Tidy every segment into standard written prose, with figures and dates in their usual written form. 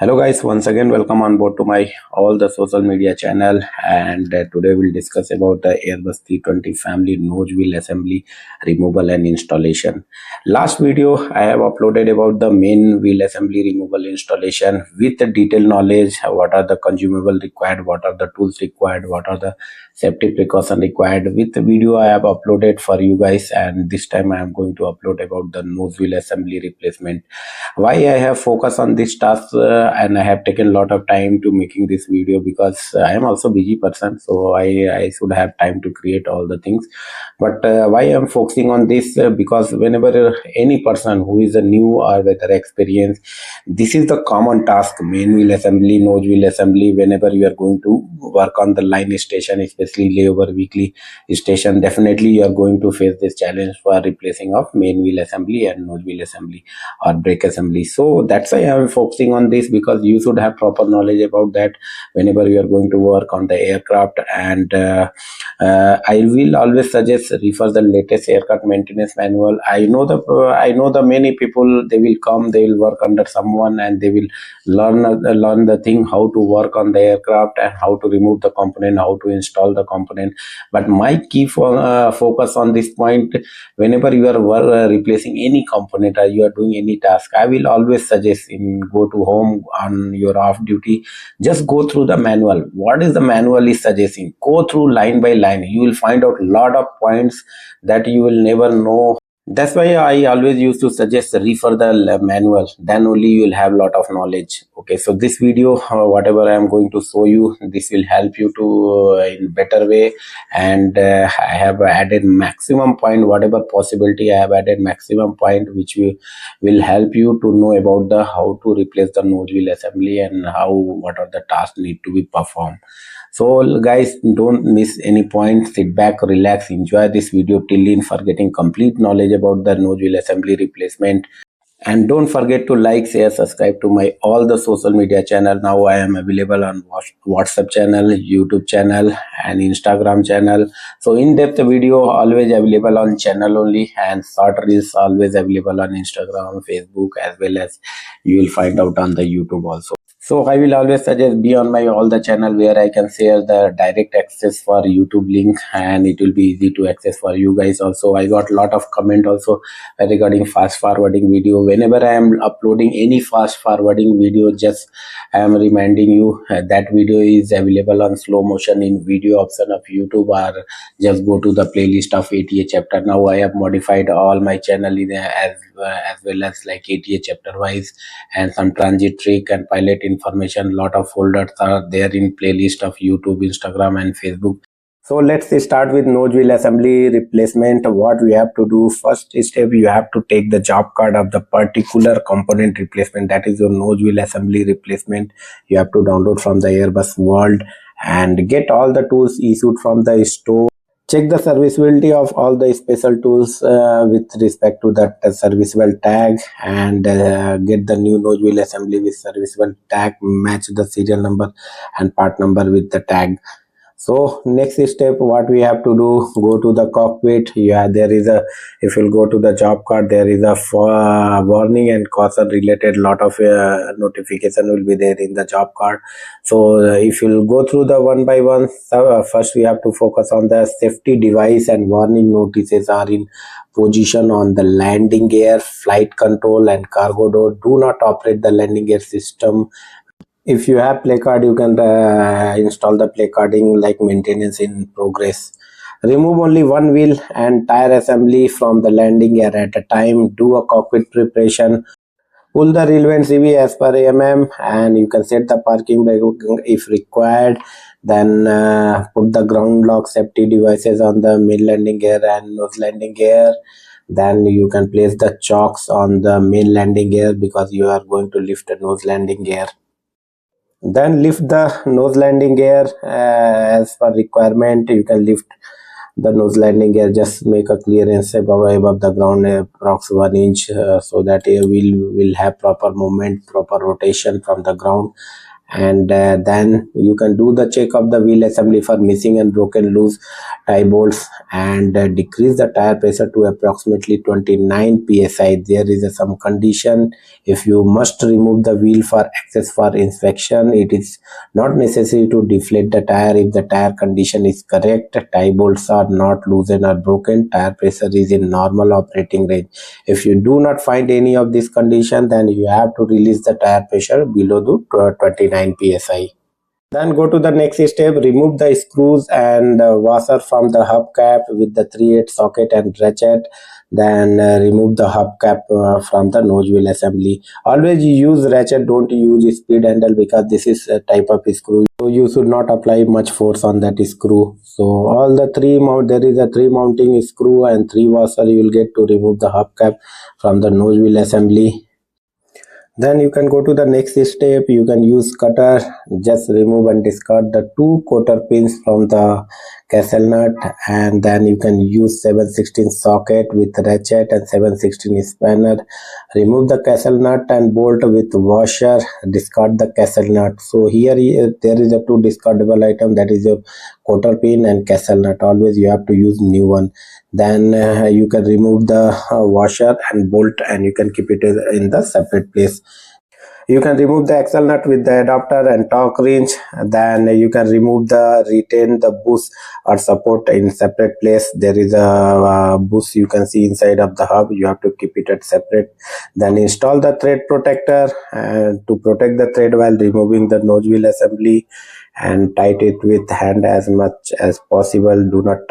Hello guys, once again welcome on board to my all the social media channel, and today we'll discuss about the Airbus 320 family nose wheel assembly removal and installation. Last video I have uploaded about the main wheel assembly removal installation with the detailed knowledge, what are the consumable required, what are the tools required, what are the safety precaution required. With the video I have uploaded for you guys, and this time I am going to upload about the nose wheel assembly replacement. Why I have focused on this task, and I have taken a lot of time to making this video, because I am also busy person, so I should have time to create all the things. But why I'm focusing on this, because whenever any person who is a new or whether experienced, this is the common task: main wheel assembly, nose wheel assembly. Whenever you are going to work on the line station, especially layover weekly station, definitely you are going to face this challenge for replacing of main wheel assembly and nose wheel assembly or brake assembly. So that's why I'm focusing on this, because you should have proper knowledge about that whenever you are going to work on the aircraft. And I will always suggest refer the latest aircraft maintenance manual. I know the many people, they will come, they will work under someone, and they will learn the thing how to work on the aircraft and how to remove the component, how to install the component. But my key focus on this point: whenever you are replacing any component or you are doing any task, I will always suggest, in go to home on your off duty, just go through the manual. What is the manual is suggesting? Go through line by line. You will find out a lot of points that you will never know. That's why I always used to suggest refer the manual. Then only you will have lot of knowledge. Okay, so this video, whatever I am going to show you, this will help you to in better way. And I have added maximum point, whatever possibility I have added maximum point, which will help you to know about the how to replace the nose wheel assembly and how what are the tasks need to be performed. So guys, don't miss any point. Sit back, relax, enjoy this video till in for getting complete knowledge about the nose wheel assembly replacement. And don't forget to like, share, subscribe to my all the social media channel. Now I am available on WhatsApp channel, YouTube channel, and Instagram channel. So in-depth video always available on channel only, and short reels always available on Instagram, Facebook, as well as you will find out on the YouTube also. So I will always suggest be on my all the channel, where I can share the direct access for YouTube link, and it will be easy to access for you guys also. I got lot of comment also regarding fast forwarding video. Whenever I am uploading any fast forwarding video, just I am reminding you that video is available on slow motion in video option of YouTube, or just go to the playlist of ATA chapter. Now I have modified all my channel in as well as like ATA chapter wise, and some transit trick and pilot information. Lot of folders are there in playlist of YouTube, Instagram, and Facebook. So let's start with nose wheel assembly replacement. What we have to do: first step, you have to take the job card of the particular component replacement, that is your nose wheel assembly replacement. You have to download from the Airbus World and get all the tools issued from the store. Check the serviceability of all the special tools with respect to that serviceable tag, and get the new nose wheel assembly with serviceable tag, match the serial number and part number with the tag. So next step, what we have to do: go to the cockpit. Yeah, there is a, if you'll go to the job card, there is a warning and caution related lot of notification will be there in the job card. So if you'll go through the one by one, first we have to focus on the safety device and warning notices are in position on the landing gear, flight control, and cargo door. Do not operate the landing gear system. If you have placard, you can install the placarding like maintenance in progress. Remove only one wheel and tire assembly from the landing gear at a time. Do a cockpit preparation. Pull the relevant CV as per AMM, and you can set the parking brake if required. Then put the ground lock safety devices on the main landing gear and nose landing gear. Then you can place the chocks on the main landing gear, because you are going to lift the nose landing gear. Then lift the nose landing gear as per requirement. You can lift the nose landing gear, just make a clearance above the ground, approx 1 inch, so that it will have proper movement, proper rotation from the ground. and then you can do the check of the wheel assembly for missing and broken loose tie bolts, and decrease the tire pressure to approximately 29 psi. There is some condition: if you must remove the wheel for access for inspection, it is not necessary to deflate the tire. If the tire condition is correct, tie bolts are not loosened or broken, tire pressure is in normal operating range. If you do not find any of this condition, then you have to release the tire pressure below the 29 psi. Then go to the next step: remove the screws and washer from the hubcap with the 3/8 socket and ratchet. Then remove the hubcap from the nose wheel assembly. Always use ratchet, don't use speed handle, because this is a type of screw. So you should not apply much force on that screw. So all the three mount, there is a 3 mounting screw and 3 washer you will get to remove the hubcap from the nose wheel assembly. Then you can go to the next step. You can use cutter, just remove and discard the 2 quarter pins from the castle nut, and then you can use 7/16 socket with ratchet and 7/16 spanner. Remove the castle nut and bolt with washer, discard the castle nut. So here there is a 2 discardable item, that is your quarter pin and castle nut. Always you have to use new one. Then you can remove the washer and bolt, and you can keep it in the separate place. You can remove the axle nut with the adapter and torque wrench. Then you can remove retain the bush or support in separate place. There is a bush you can see inside of the hub, you have to keep it at separate. Then install the thread protector to protect the thread while removing the nose wheel assembly, and tight it with hand as much as possible. Do not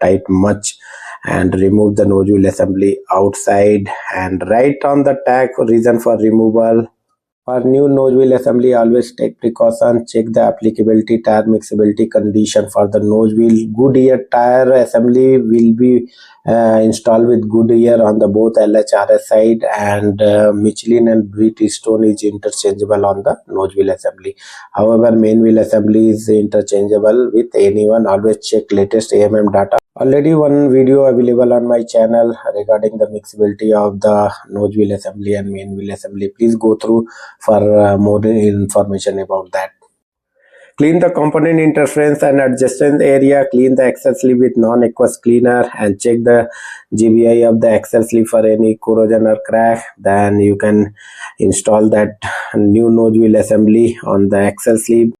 tight much, and remove the nose wheel assembly outside, and write on the tag reason for removal. For new nose wheel assembly, always take precaution. Check the applicability tire mixability condition for the nose wheel. Goodyear tire assembly will be installed with Goodyear on the both LHRS side, and Michelin and Bridgestone is interchangeable on the nose wheel assembly. However, main wheel assembly is interchangeable with anyone. Always check latest AMM data. Already one video available on my channel regarding the mixability of the nose wheel assembly and main wheel assembly. Please go through for more information about that. Clean the component interference and adjacent area. Clean the axle sleeve with non-aqueous cleaner, and check the GBI of the axle sleeve for any corrosion or crack. Then you can install that new nose wheel assembly on the axle sleeve.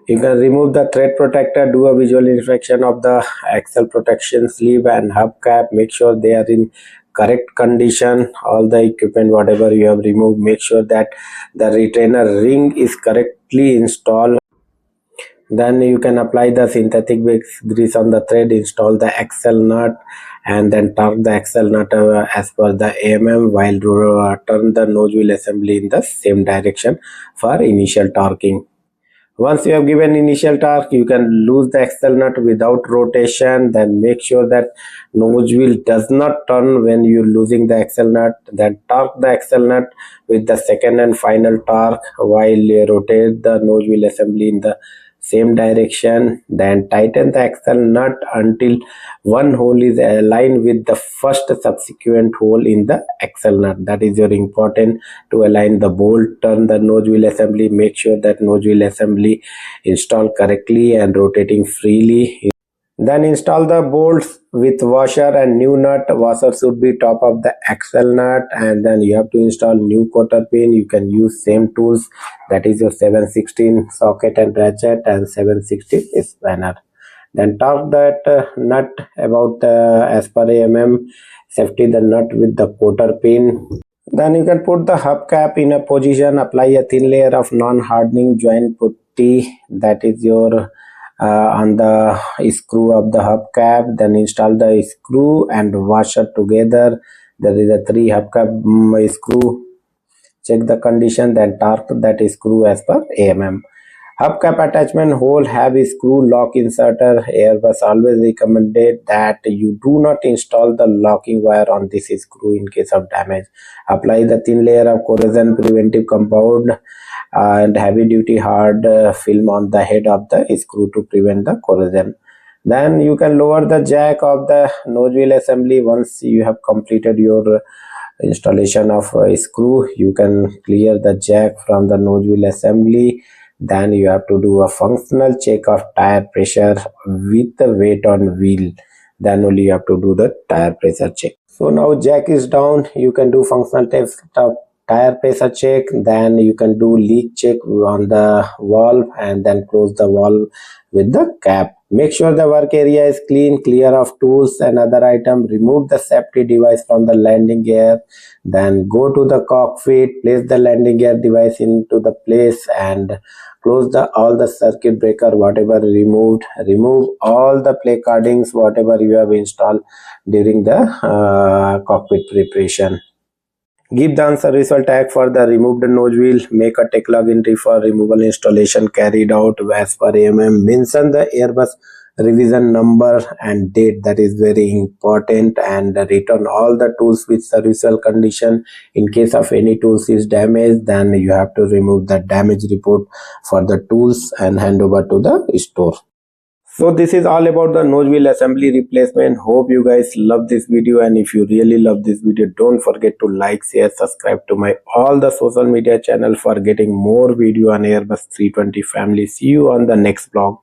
You can remove the thread protector, do a visual inspection of the axle protection sleeve and hubcap. Make sure they are in correct condition. All the equipment, whatever you have removed, make sure that the retainer ring is correctly installed. Then you can apply the synthetic grease on the thread, install the axle nut, and then torque the axle nut as per the AMM, while turn the nose wheel assembly in the same direction for initial torquing. Once you have given initial torque, you can lose the axle nut without rotation. Then make sure that nose wheel does not turn when you're losing the axle nut. Then torque the axle nut with the second and final torque while you rotate the nose wheel assembly in the same direction. Then tighten the axle nut until one hole is aligned with the first subsequent hole in the axle nut. That is your important to align the bolt. Turn the nose wheel assembly, make sure that nose wheel assembly installed correctly and rotating freely. Then install the bolts with washer and new nut. Washer should be top of the axle nut, and then you have to install new quarter pin. You can use same tools, that is your 7/16 socket and ratchet and 7/16 spanner. Then torque that nut about as per AMM. Safety the nut with the quarter pin. Then you can put the hubcap in a position. Apply a thin layer of non-hardening joint putty, that is your on the screw of the hubcap. Then install the screw and washer together. There is a 3 hubcap screw. Check the condition, then torque that screw as per AMM. Hubcap attachment hole have a screw lock inserter. Airbus always recommended that you do not install the locking wire on this screw in case of damage. Apply the thin layer of corrosion preventive compound and heavy duty hard film on the head of the screw to prevent the corrosion. Then you can lower the jack of the nose wheel assembly. Once you have completed your installation of a screw, you can clear the jack from the nose wheel assembly. Then you have to do a functional check of tire pressure with the weight on wheel. Then only you have to do the tire pressure check. So now jack is down, you can do functional test of tire pressure check. Then you can do leak check on the valve and then close the valve with the cap. Make sure the work area is clean, clear of tools and other items. Remove the safety device from the landing gear. Then go to the cockpit, place the landing gear device into the place and close the all the circuit breaker whatever removed. Remove all the placardings whatever you have installed during the cockpit preparation. Give the answer result tag for the removed nose wheel. Make a tech log entry for removal installation carried out as per AMM. Mention the Airbus revision number and date, that is very important, and return all the tools with serviceable condition. In case of any tools is damaged, then you have to remove the damage report for the tools and hand over to the store. So this is all about the nose wheel assembly replacement. Hope you guys love this video, and if you really love this video, don't forget to like, share, subscribe to my all the social media channel for getting more video on Airbus 320 family. See you on the next vlog.